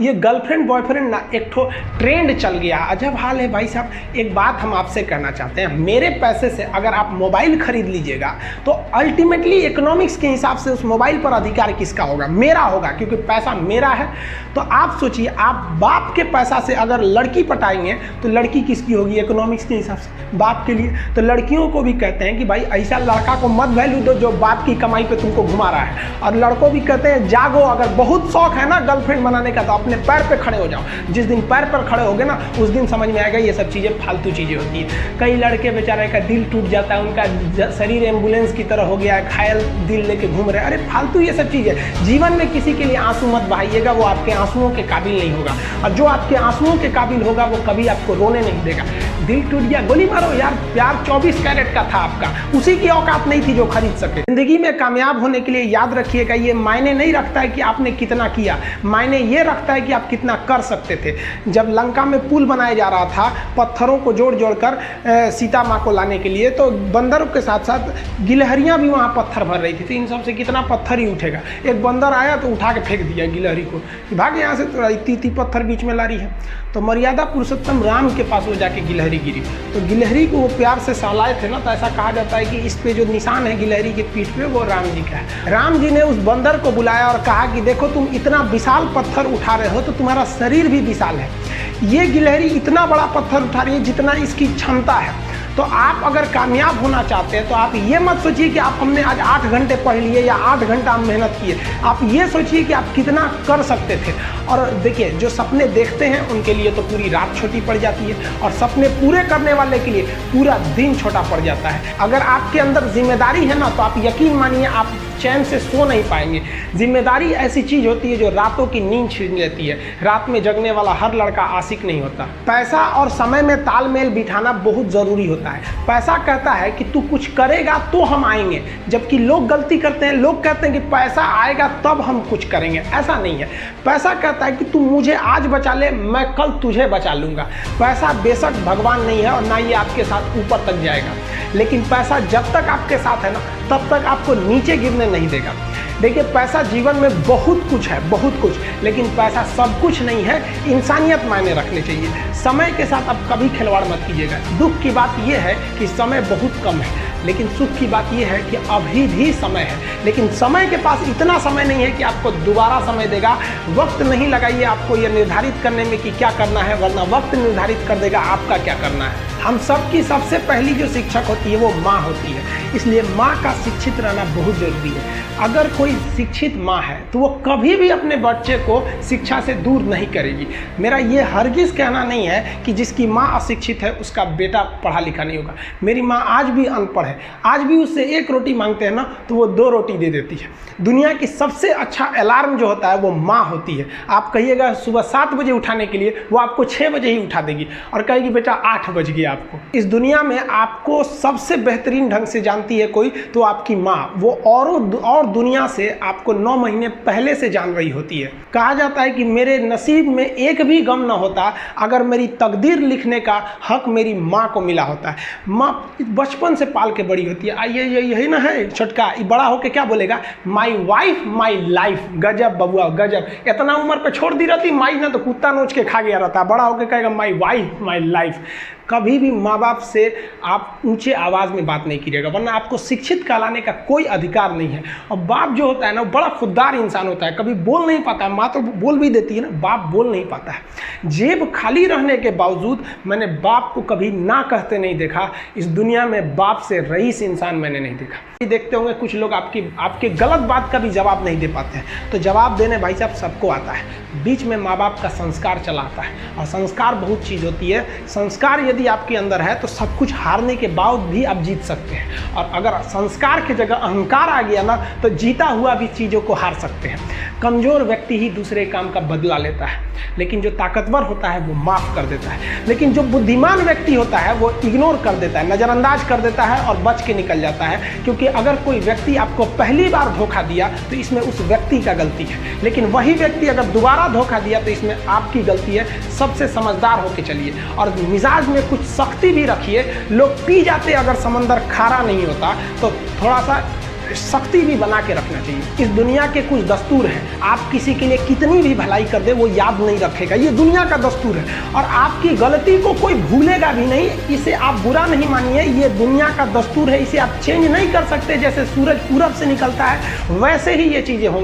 ये girlfriend boyfriend ना एक ठो ट्रेंड चल गया, अजब हाल है भाई साहब। एक बात हम आपसे कहना चाहते हैं, मेरे पैसे से अगर आप मोबाइल खरीद लीजिएगा तो अल्टीमेटली इकोनॉमिक्स के हिसाब से उस मोबाइल पर अधिकार किसका होगा? मेरा होगा, क्योंकि पैसा मेरा है। तो आप सोचिए, आप बाप के पैसा से अगर लड़की पटाएंगे तो लड़की किसकी होगी इकोनॉमिक्स के हिसाब से? बाप के लिए। तो लड़कियों को भी कहते हैं कि भाई ऐसा लड़का को मत वैल्यू दो जो बाप की कमाई पे तुमको घुमा रहा है। और लड़कों भी कहते हैं जागो, अगर बहुत शौक है ना गर्लफ्रेंड बनाने का तो अपने पैर पे खड़े हो जाओ। जिस दिन पैर पर खड़े होगे ना उस दिन समझ में आएगा ये सब चीज़ें फालतू चीज़ें होती है। कई लड़के बेचारे का दिल टूट जाता है, उनका शरीर एम्बुलेंस की तरह हो गया है, घायल दिल लेके घूम रहे हैं। अरे फालतू ये सब चीज़ें। जीवन में किसी के लिए आंसू मत बहाइएगा, वो आपके आंसुओं के काबिल नहीं होगा। और जो आपके आंसुओं के काबिल होगा वो कभी आपको रोने नहीं देगा। दिल टूट गया, गोली मारो यार, प्यार 24 कैरेट का था आपका, उसी की औकात नहीं थी जो खरीद सके। जिंदगी में कामयाब होने के लिए याद रखिएगा, ये मायने नहीं रखता है कि आपने कितना किया, मायने ये रखता है कि आप कितना कर सकते थे। जब लंका में पुल बनाया जा रहा था पत्थरों को जोड़ जोड़ कर सीता माँ को लाने के लिए, तो बंदरों के साथ साथ गिलहरियाँ भी वहाँ पत्थर भर रही थी। तो इन सब से कितना पत्थर ही उठेगा। एक बंदर आया तो उठा के फेंक दिया गिलहरी को, भाग यहाँ से, तो इतनी पत्थर बीच में ला रही है। तो मर्यादा पुरुषोत्तम राम के पास वो जाके गिलहरी गिरी, तो गिलहरी को वो प्यार से सहलाए थे ना, तो ऐसा कहा जाता है कि इस पे जो निशान है गिलहरी के पीठ पे वो राम जी का है। राम जी ने उस बंदर को बुलाया और कहा कि देखो तुम इतना विशाल पत्थर उठा रहे हो तो तुम्हारा शरीर भी विशाल है। ये गिलहरी इतना बड़ा पत्थर उठा रही है जितना इसकी क्षमता है। तो आप अगर कामयाब होना चाहते हैं तो आप ये मत सोचिए कि आप हमने आज 8 घंटे पढ़ लिए या 8 घंटा हम मेहनत किए। आप ये सोचिए कि आप कितना कर सकते थे। और देखिए, जो सपने देखते हैं उनके लिए तो पूरी रात छोटी पड़ जाती है, और सपने पूरे करने वाले के लिए पूरा दिन छोटा पड़ जाता है। अगर आपके अंदर जिम्मेदारी है ना तो आप यकीन मानिए आप चैन से सो नहीं पाएंगे। जिम्मेदारी ऐसी चीज होती है जो रातों की नींद छीन लेती है। रात में जगने वाला हर लड़का आशिक नहीं होता। पैसा और समय में तालमेल बिठाना बहुत जरूरी होता है। पैसा कहता है कि तू कुछ करेगा तो हम आएंगे, जबकि लोग गलती करते हैं। लोग कहते हैं कि पैसा आएगा तब हम कुछ करेंगे, ऐसा नहीं है। पैसा कहता है कि तू मुझे आज बचा ले, मैं कल तुझे बचा लूंगा। पैसा बेशक भगवान नहीं है और ना ये आपके साथ ऊपर तक जाएगा, लेकिन पैसा जब तक आपके साथ है ना तब तक आपको नीचे गिरने नहीं देगा। देखिए, पैसा जीवन में बहुत कुछ है, बहुत कुछ, लेकिन पैसा सब कुछ नहीं है। इंसानियत मायने रखनी चाहिए। समय के साथ आप कभी खिलवाड़ मत कीजिएगा। दुख की बात यह है कि समय बहुत कम है, लेकिन सुख की बात यह है कि अभी भी समय है। लेकिन समय के पास इतना समय नहीं है कि आपको दोबारा समय देगा। वक्त नहीं लगाइए आपको यह निर्धारित करने में कि क्या करना है, वरना वक्त निर्धारित कर देगा आपका क्या करना है। हम सबकी सबसे पहली जो शिक्षक होती है वो माँ होती है, इसलिए माँ का शिक्षित रहना बहुत जरूरी है। अगर कोई शिक्षित माँ है तो वो कभी भी अपने बच्चे को शिक्षा से दूर नहीं करेगी। मेरा ये हरगिज़ कहना नहीं है कि जिसकी माँ अशिक्षित है उसका बेटा पढ़ा लिखा नहीं होगा। मेरी माँ आज भी अनपढ़ है, आज भी उससे 1 रोटी मांगते हैं ना तो वो 2 रोटी दे देती है। दुनिया की सबसे अच्छा अलार्म जो होता है वो माँ होती है। आप कहिएगा सुबह 7 बजे उठाने के लिए, वो आपको 6 बजे ही उठा देगी और कहेगी बेटा 8 बज गया आपको। इस दुनिया में आपको सबसे बेहतरीन ढंग से जानती है कोई तो आपकी माँ। वो और दुनिया से आपको 9 महीने पहले से जान रही होती है। कहा जाता है कि मेरे नसीब में एक भी गम ना होता अगर मेरी तकदीर लिखने का हक मेरी माँ को मिला होता है। माँ बचपन से पाल के बड़ी होती है। आइए यही ना है छोटका, बड़ा होके क्या बोलेगा? My wife my life. गजब बबुआ गजब। इतना उम्र पे छोड़ दी रहती माई ना तो कुत्ता नोच के खा गया रहता। बड़ा होके कहेगा माई वाइफ माई लाइफ। कभी भी माँ बाप से आप ऊंचे आवाज़ में बात नहीं कीजिएगा, वरना आपको शिक्षित कहलाने का कोई अधिकार नहीं है। और बाप जो होता है ना बड़ा खुददार इंसान होता है, कभी बोल नहीं पाता है। माँ तो बोल भी देती है ना, बाप बोल नहीं पाता है। जेब खाली रहने के बावजूद मैंने बाप को कभी ना कहते नहीं देखा। इस दुनिया में बाप से रईस इंसान मैंने नहीं देखा। देखते होंगे कुछ लोग आपके गलत बात का भी जवाब नहीं दे पाते हैं, तो जवाब देने भाई साहब सबको आता है। बीच में माँ बाप का संस्कार चला आता है, और संस्कार बहुत चीज़ होती है। संस्कार यदि आपके अंदर है तो सब कुछ हारने के बाद भी आप जीत सकते हैं, और अगर संस्कार की जगह अहंकार आ गया ना तो जीता हुआ भी चीज़ों को हार सकते हैं। कमज़ोर व्यक्ति ही दूसरे काम का बदला लेता है, लेकिन जो ताकतवर होता है वो माफ़ कर देता है। लेकिन जो बुद्धिमान व्यक्ति होता है वो इग्नोर कर देता है, नज़रअंदाज कर देता है और बच के निकल जाता है। क्योंकि अगर कोई व्यक्ति आपको पहली बार धोखा दिया तो इसमें उस व्यक्ति का गलती है, लेकिन वही व्यक्ति अगर दोबारा धोखा दिया तो इसमें आपकी गलती है। सबसे समझदार होके चलिए, और मिजाज में कुछ सख्ती भी रखिए। लोग पी जाते अगर समंदर खारा नहीं होता तो थोड़ा सा शक्ति भी बना के रखना चाहिए। इस दुनिया के कुछ दस्तूर हैं, आप किसी के लिए कितनी भी भलाई कर दे वो याद नहीं रखेगा, ये दुनिया का दस्तूर है। और आपकी गलती को कोई भूलेगा भी नहीं, इसे आप बुरा नहीं मानिए, ये दुनिया का दस्तूर है, इसे आप चेंज नहीं कर सकते। जैसे सूरज पूरब से निकलता है वैसे ही ये चीज़ें होंगी।